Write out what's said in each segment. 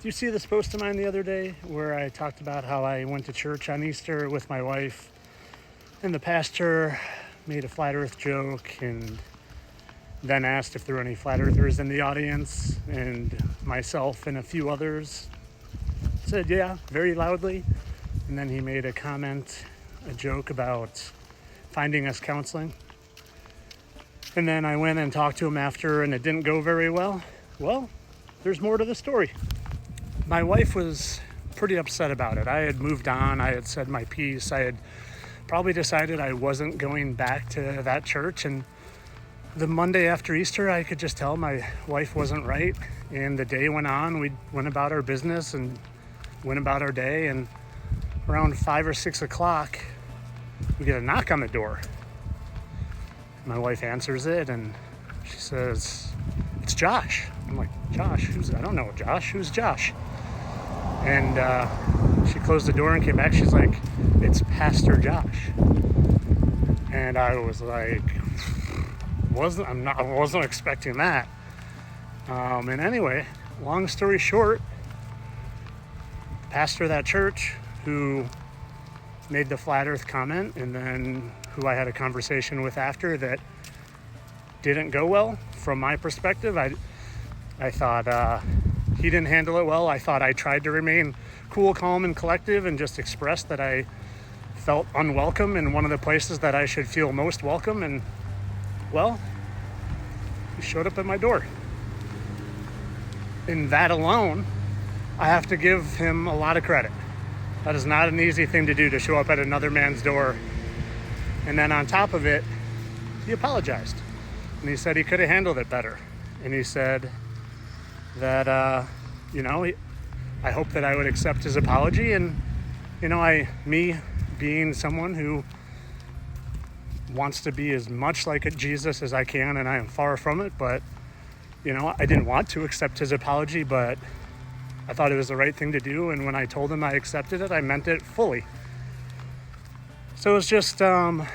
you see this post of mine the other day where I talked about how I went to church on Easter with my wife and the pastor made a flat earth joke and then asked if there were any flat earthers in the audience, and myself and a few others said yeah very loudly, and then he made a joke about finding us counseling. And then I went and talked to him after, and it didn't go very well. Well, there's more to the story. My wife was pretty upset about it. I had moved on. I had said my piece. I had probably decided I wasn't going back to that church. And the Monday after Easter, I could just tell my wife wasn't right. And the day went on. We went about our business and went about our day. And around 5 or 6 o'clock, we get a knock on the door. My wife answers it, and she says, "It's Josh." I'm like, "Josh? Who's? I don't know Josh. Who's Josh?" And she closed the door and came back. She's like, "It's Pastor Josh." And I was like, I wasn't expecting that. And anyway, long story short, the pastor of that church who made the flat earth comment, and then who I had a conversation with after, that didn't go well from my perspective. I thought he didn't handle it well. I thought I tried to remain cool, calm, and collective and just express that I felt unwelcome in one of the places that I should feel most welcome. And well, he showed up at my door. In that alone, I have to give him a lot of credit. That is not an easy thing to do, to show up at another man's door. And then on top of it, he apologized. And he said he could have handled it better. And he said that, I hope that I would accept his apology. And, me being someone who wants to be as much like a Jesus as I can, and I am far from it, but, I didn't want to accept his apology, but I thought it was the right thing to do. And when I told him I accepted it, I meant it fully. So it was just, it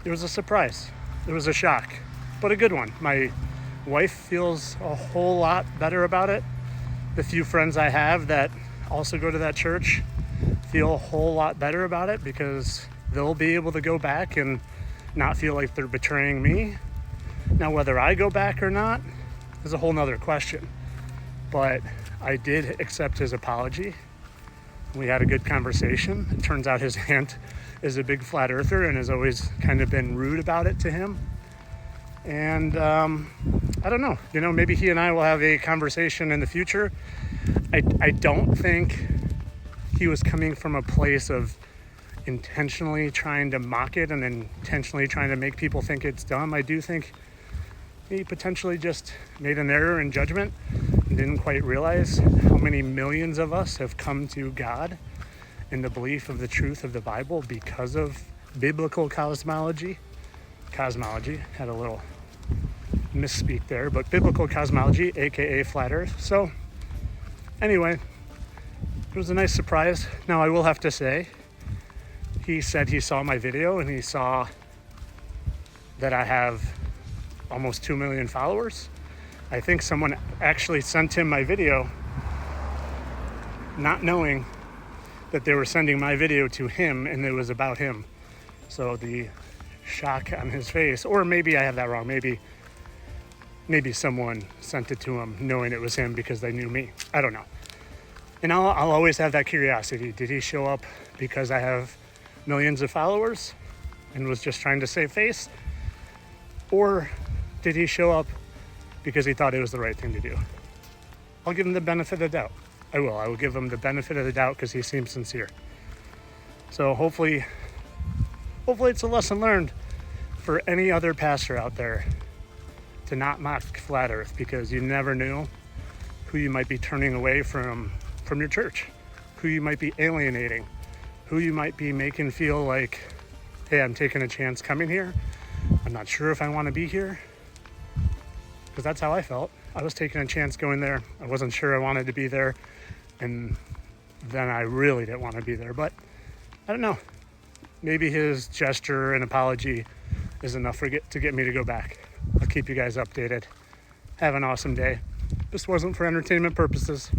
was a surprise. It was a shock, but a good one. My wife feels a whole lot better about it. The few friends I have that also go to that church feel a whole lot better about it, because they'll be able to go back and not feel like they're betraying me. Now, whether I go back or not is a whole nother question, but I did accept his apology. We had a good conversation. It turns out his aunt is a big flat earther and has always kind of been rude about it to him. And I don't know, maybe he and I will have a conversation in the future. I don't think he was coming from a place of intentionally trying to mock it and intentionally trying to make people think it's dumb. I do think he potentially just made an error in judgment and didn't quite realize how many millions of us have come to God in the belief of the truth of the Bible because of biblical cosmology. Cosmology, had a little misspeak there, but biblical cosmology, aka flat earth. So anyway, it was a nice surprise. Now, I will have to say, he said he saw my video and he saw that I have almost 2 million followers. I think someone actually sent him my video, not knowing that they were sending my video to him and it was about him. So the shock on his face, or maybe I have that wrong. Maybe someone sent it to him knowing it was him because they knew me. I don't know. And I'll always have that curiosity. Did he show up because I have millions of followers and was just trying to save face? Or did he show up because he thought it was the right thing to do? I'll give him the benefit of the doubt. I will give him the benefit of the doubt because he seems sincere. So hopefully it's a lesson learned for any other pastor out there to not mock flat earth, because you never knew who you might be turning away from your church, who you might be alienating, who you might be making feel like, hey, I'm taking a chance coming here. I'm not sure if I want to be here. Because that's how I felt. I was taking a chance going there. I wasn't sure I wanted to be there. And then I really didn't want to be there. But I don't know. Maybe his gesture and apology is enough to get me to go back. I'll keep you guys updated. Have an awesome day. Just wasn't for entertainment purposes.